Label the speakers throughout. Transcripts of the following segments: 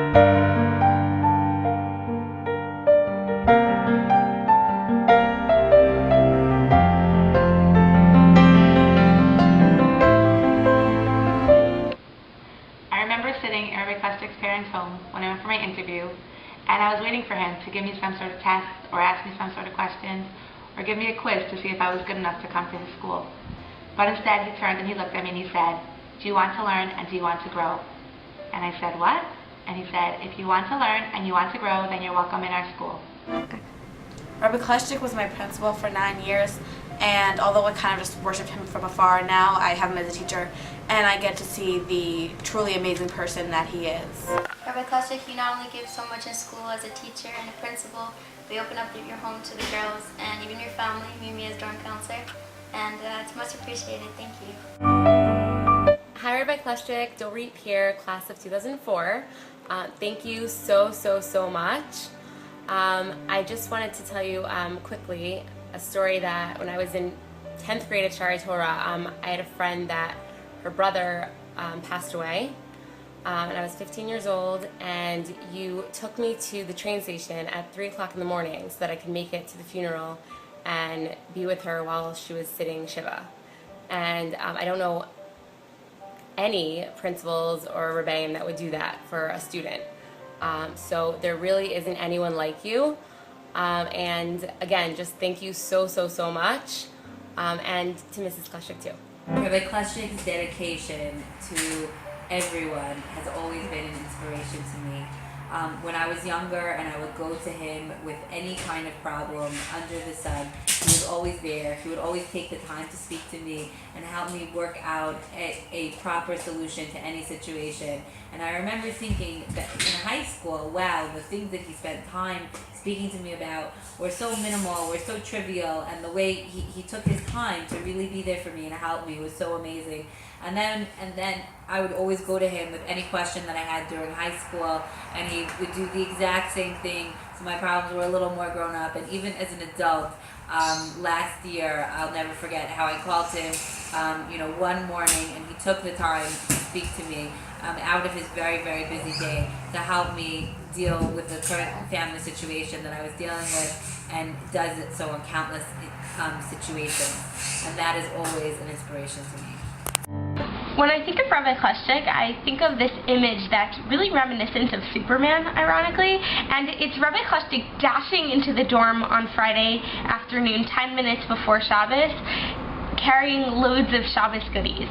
Speaker 1: I remember sitting at Rabbi Klestzick's parents' home when I went for my interview, and I was waiting for him to give me some sort of test or ask me some sort of questions or give me a quiz to see if I was good enough to come to his school. But instead he turned and he looked at me and he said, "Do you want to learn and do you want to grow?" And I said, "What?" And he said, "If you want to learn and you want to grow, then you're welcome in our school."
Speaker 2: Rabbi Klestzick was my principal for 9 years, and although I kind of just worshipped him from afar, now I have him as a teacher, and I get to see the truly amazing person that he is.
Speaker 3: Rabbi Klestzick, you not only give so much in school as a teacher and a principal, but you open up your home to the girls and even your family, me as dorm counselor, and it's much appreciated. Thank you.
Speaker 4: Hi, Rabbi Klestzick, Dorit here, class of 2004. Thank you so much. I just wanted to tell you quickly a story that when I was in 10th grade at Shari Torah, I had a friend that her brother passed away, and I was 15 years old, and you took me to the train station at 3 o'clock in the morning so that I could make it to the funeral and be with her while she was sitting Shiva. And I don't know any principals or rebbeim that would do that for a student. So there really isn't anyone like you. And again, just thank you so much. And to Mrs. Klestzick too.
Speaker 5: Rabbi Klestzick's dedication to everyone has always been an inspiration to me. When I was younger and I would go to him with any kind of problem under the sun, he was always there. He would always take the time to speak to me and help me work out a proper solution to any situation. And I remember thinking that in high school, wow, the things that he spent time speaking to me about were so minimal, were so trivial, and the way he took his time to really be there for me and help me was so amazing. And then I would always go to him with any question that I had during high school, and he would do the exact same thing. So my problems were a little more grown up, and even as an adult, last year, I'll never forget how I called him, one morning, and he took the time to speak to me out of his very busy day to help me deal with the current family situation that I was dealing with, and does it so in countless situations. And that is always an inspiration to me.
Speaker 6: When I think of Rabbi Klestzick, I think of this image that's really reminiscent of Superman, ironically, and it's Rabbi Klestzick dashing into the dorm on Friday afternoon, 10 minutes before Shabbos, carrying loads of Shabbos goodies.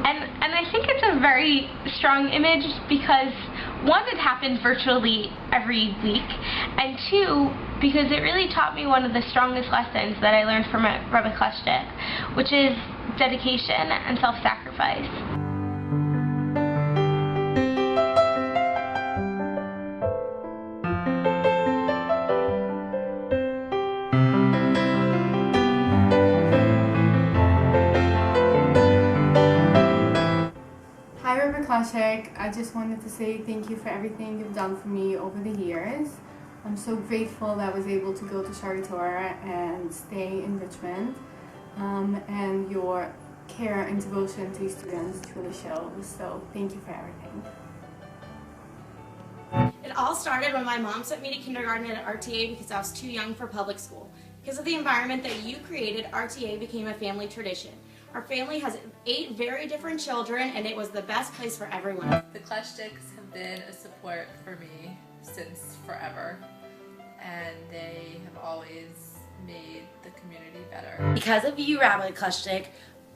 Speaker 6: And I think it's a very strong image because, one, it happens virtually every week, and two, because it really taught me one of the strongest lessons that I learned from Rabbi Klestzick, which is dedication and self-sacrifice.
Speaker 7: Hi, Rabbi Klestzick. I just wanted to say thank you for everything you've done for me over the years. I'm so grateful that I was able to go to Shari Torah and stay in Richmond. And your care and devotion to your students truly shows. So thank you for everything.
Speaker 8: It all started when my mom sent me to kindergarten at RTA because I was too young for public school. Because of the environment that you created, RTA became a family tradition. Our family has 8 very different children, and it was the best place for everyone.
Speaker 9: The Klestzicks have been a support for me since forever, and they have always made the community better.
Speaker 2: Because of you, Rabbi Klestzick,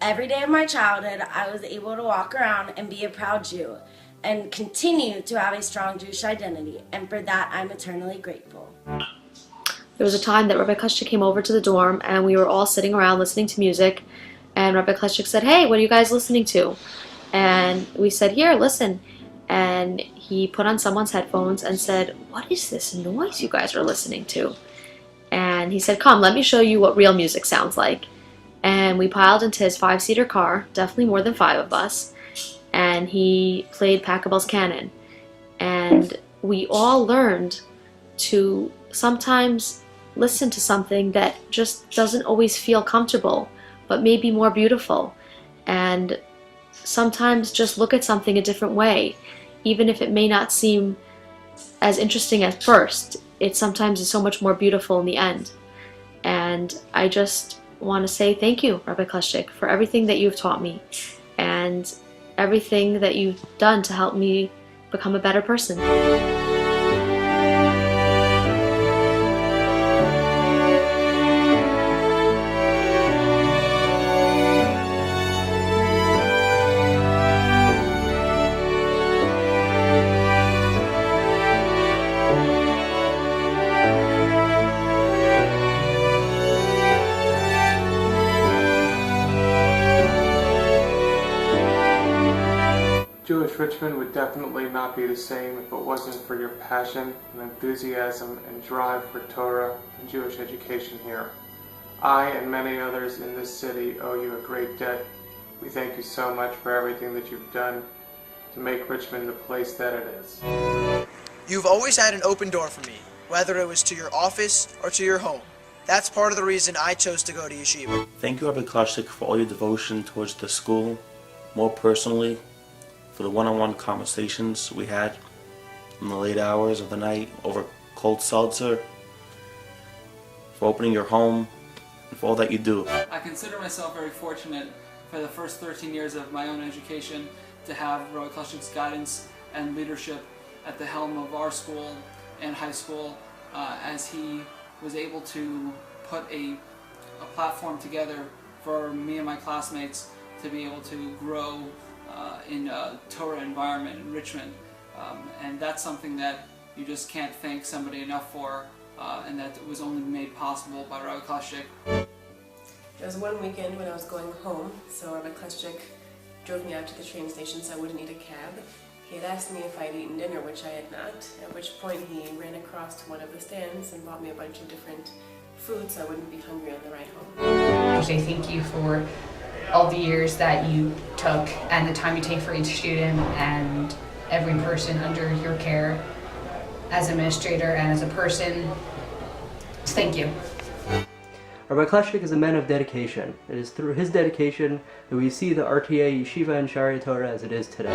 Speaker 2: every day of my childhood I was able to walk around and be a proud Jew and continue to have a strong Jewish identity, and for that I'm eternally grateful.
Speaker 10: There was a time that Rabbi Klestzick came over to the dorm and we were all sitting around listening to music, and Rabbi Klestzick said, "Hey, what are you guys listening to?" And we said, "Here, listen." And he put on someone's headphones and said, "What is this noise you guys are listening to?" And he said, "Come, let me show you what real music sounds like." And we piled into his 5-seater car, definitely more than 5 of us, and he played Pachelbel's Canon. And we all learned to sometimes listen to something that just doesn't always feel comfortable, but maybe more beautiful. And sometimes just look at something a different way. even if it may not seem as interesting at first, it sometimes is so much more beautiful in the end. And I just want to say thank you, Rabbi Klestzick, for everything that you've taught me and everything that you've done to help me become a better person.
Speaker 11: Jewish Richmond would definitely not be the same if it wasn't for your passion and enthusiasm and drive for Torah and Jewish education here. I and many others in this city owe you a great debt. We thank you so much for everything that you've done to make Richmond the place that it is.
Speaker 12: You've always had an open door for me, whether it was to your office or to your home. That's part of the reason I chose to go to yeshiva.
Speaker 13: Thank you, Rabbi Klestzick, for all your devotion towards the school, more personally, for the one-on-one conversations we had in the late hours of the night over cold seltzer, for opening your home, and for all that you do.
Speaker 14: I consider myself very fortunate for the first 13 years of my own education to have Rabbi Klestzick's guidance and leadership at the helm of our school and high school, as he was able to put a platform together for me and my classmates to be able to grow in a Torah environment in Richmond, and that's something that you just can't thank somebody enough for, and that was only made possible by Rabbi Klestzick.
Speaker 15: There was one weekend when I was going home, so Rabbi Klestzick drove me out to the train station so I wouldn't need a cab. He had asked me if I'd eaten dinner, which I had not, at which point he ran across to one of the stands and bought me a bunch of different food so I wouldn't be hungry on the ride home.
Speaker 16: Say thank you for all the years that you took and the time you take for each student and every person under your care as administrator and as a person. Thank you.
Speaker 17: Rabbi Klestzick is a man of dedication. It is through his dedication that we see the RTA Yeshiva and Shari Torah as it is today.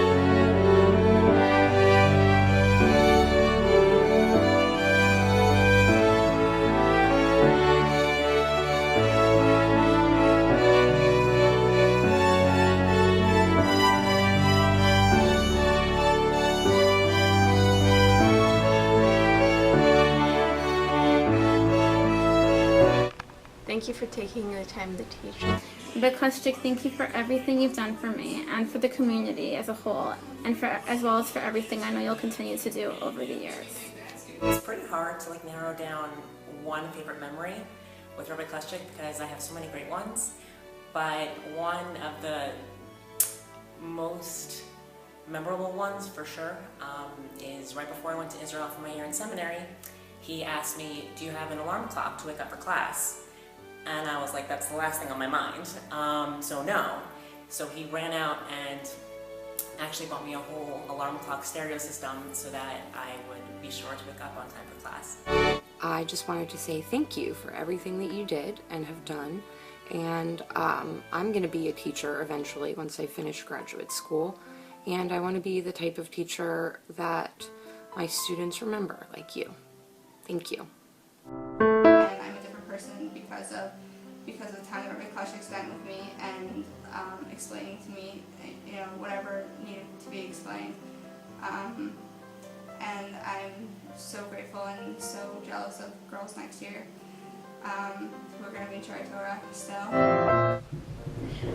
Speaker 18: Thank you for taking the time to teach. Rabbi Klestzick, thank you for everything you've done for me and for the community as a whole, and as well as for everything I know you'll continue to do over the years.
Speaker 19: It's pretty hard to narrow down one favorite memory with Rabbi Klestzick because I have so many great ones, but one of the most memorable ones for sure is right before I went to Israel for my year in seminary. He asked me, "Do you have an alarm clock to wake up for class?" And I was like, that's the last thing on my mind, so no. So he ran out and actually bought me a whole alarm clock stereo system so that I would be sure to wake up on time for class.
Speaker 20: I just wanted to say thank you for everything that you did and have done, and I'm going to be a teacher eventually once I finish graduate school, and I want to be the type of teacher that my students remember, like you. Thank you.
Speaker 21: Person because of the time that Rabbi Klestzick spent with me and explaining to me, whatever needed to be explained. And I'm so grateful and so jealous of girls next year who are going to be in Shari Torah still.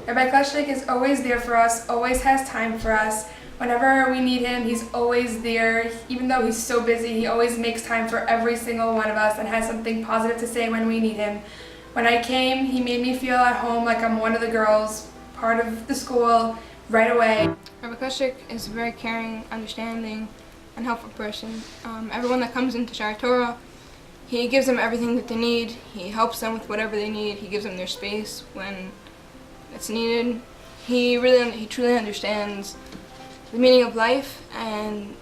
Speaker 22: Rabbi Klestzick is always there for us, always has time for us. Whenever we need him, he's always there. Even though he's so busy, he always makes time for every single one of us and has something positive to say when we need him. When I came, he made me feel at home like I'm one of the girls, part of the school, right away.
Speaker 23: Rabbi Klestzick is a very caring, understanding, and helpful person. Everyone that comes into Shari Torah, he gives them everything that they need. He helps them with whatever they need. He gives them their space when it's needed. He truly understands the meaning of life, and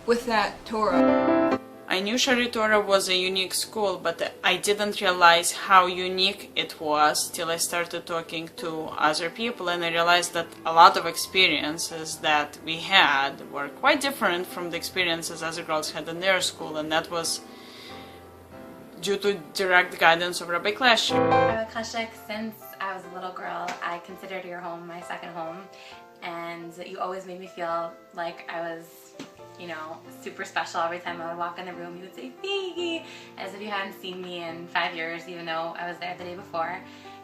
Speaker 23: with that, Torah.
Speaker 1: I knew Shari Torah was a unique school, but I didn't realize how unique it was till I started talking to other people, and I realized that a lot of experiences that we had were quite different from the experiences other girls had in their school, and that was due to direct guidance of Rabbi Klestzick.
Speaker 3: Rabbi Klestzick, since I was a little girl, I considered your home my second home, and you always made me feel like I was, you know, super special. Every time I would walk in the room, you would say, "Figgy," as if you hadn't seen me in 5 years, even though I was there the day before.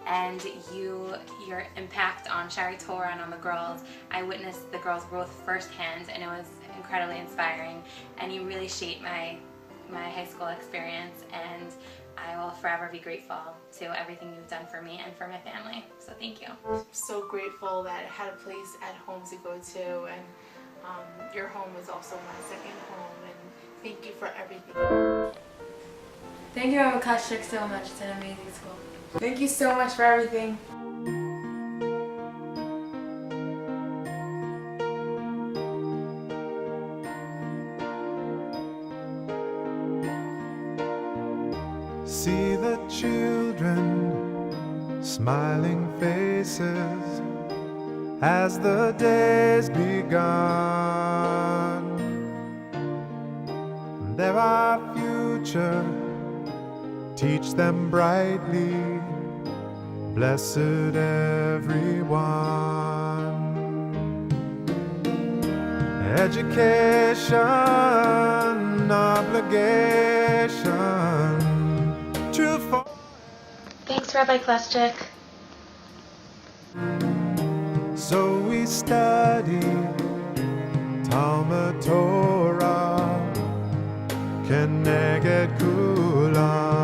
Speaker 3: And your impact on Shari Torah and on the girls, I witnessed the girls' growth firsthand, and it was incredibly inspiring. And you really shaped my high school experience, and I will forever be grateful to everything you've done for me and for my family. So thank you.
Speaker 4: I'm so grateful that I had a place at home to go to, and your home was also my second home, and thank you for everything.
Speaker 24: Thank you, Rabbi Klestzick, so much. It's an amazing school.
Speaker 22: Thank you so much for everything.
Speaker 25: See the children, smiling faces, as the days begun. They're our future, teach them brightly, blessed everyone. Education, obligation, true for.
Speaker 6: Thanks, Rabbi Klestzick.
Speaker 25: So we study Talmud Torah, Keneged Kulam.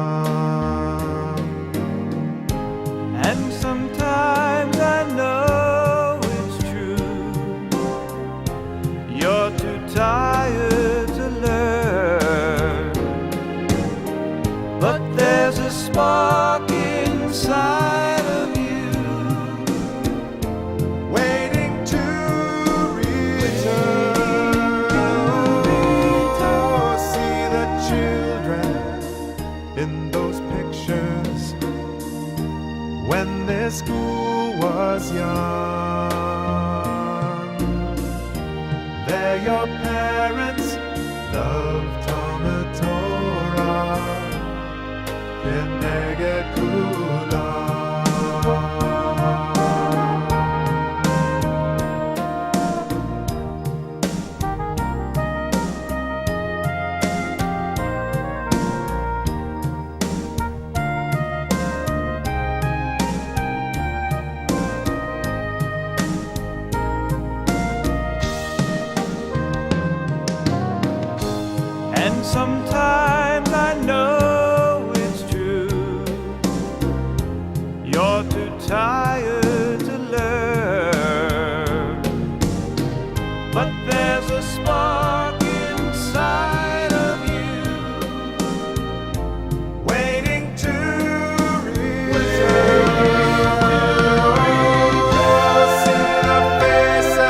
Speaker 25: And sometimes I know it's true, you're too tired to learn, but there's a spark inside of you, waiting to return. Oh, see the children in those pictures when their school was young. They're your parents, love Talmud Torah, Keneged Kulam. And sometimes I know it's true, you're too tired to learn, but there's a spark inside of you, waiting to return. See the faces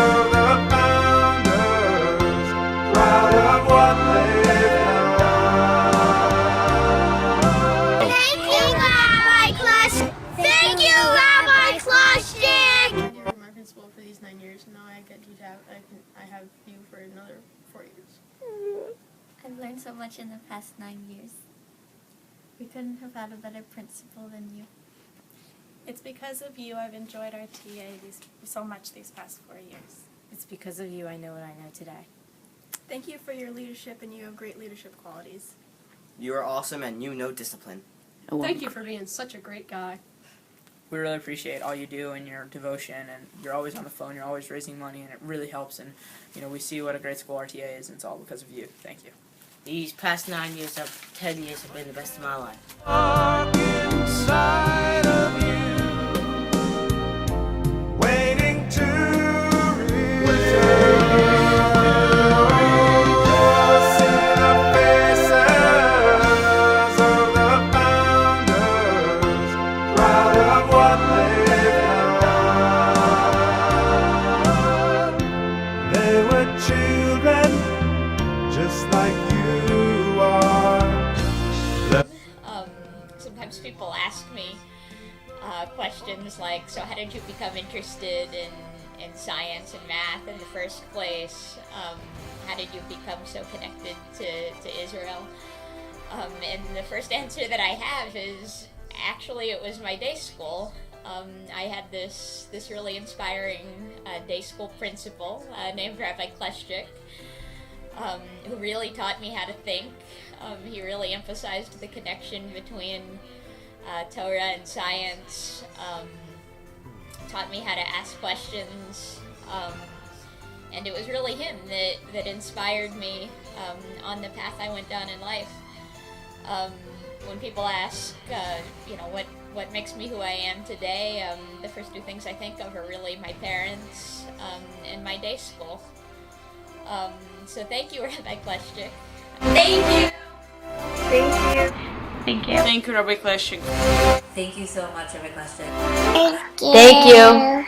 Speaker 25: of the founders, proud of what they've done.
Speaker 26: Thank you, Rabbi Klestzick. Thank you, Rabbi Klestzick.
Speaker 27: You were my principal for these 9 years, and now I get you to have I have you for another 4 years.
Speaker 28: I've learned so much in the past 9 years. We couldn't have had a better principal than you.
Speaker 29: It's because of you I've enjoyed RTA so much these past 4 years.
Speaker 30: It's because of you I know what I know today.
Speaker 27: Thank you for your leadership, and you have great leadership qualities.
Speaker 31: You are awesome and you know discipline.
Speaker 27: Thank you for being such a great guy.
Speaker 32: We really appreciate all you do and your devotion, and you're always on the phone, you're always raising money, and it really helps, and we see what a great school RTA is, and it's all because of you. Thank you.
Speaker 33: These past 9 years, 10 years have been the best of my life.
Speaker 25: Inside of you, waiting to return. See the faces of the founders, proud of what they've done. They were children, just
Speaker 2: questions like, so how did you become interested in science and math in the first place? How did you become so connected to Israel? And the first answer that I have is, actually it was my day school. I had this really inspiring day school principal named Rabbi Klestzick, who really taught me how to think. He really emphasized the connection between Torah and science, taught me how to ask questions, and it was really him that inspired me on the path I went down in life. When people ask, what makes me who I am today, the first two things I think of are really my parents and my day school. So thank you, Rabbi Klestzick.
Speaker 28: Thank you.
Speaker 1: Thank you. Thank you. Thank you, Rabbi Klestzick.
Speaker 5: Thank you so much, Rabbi Klestzick.
Speaker 28: Thank you.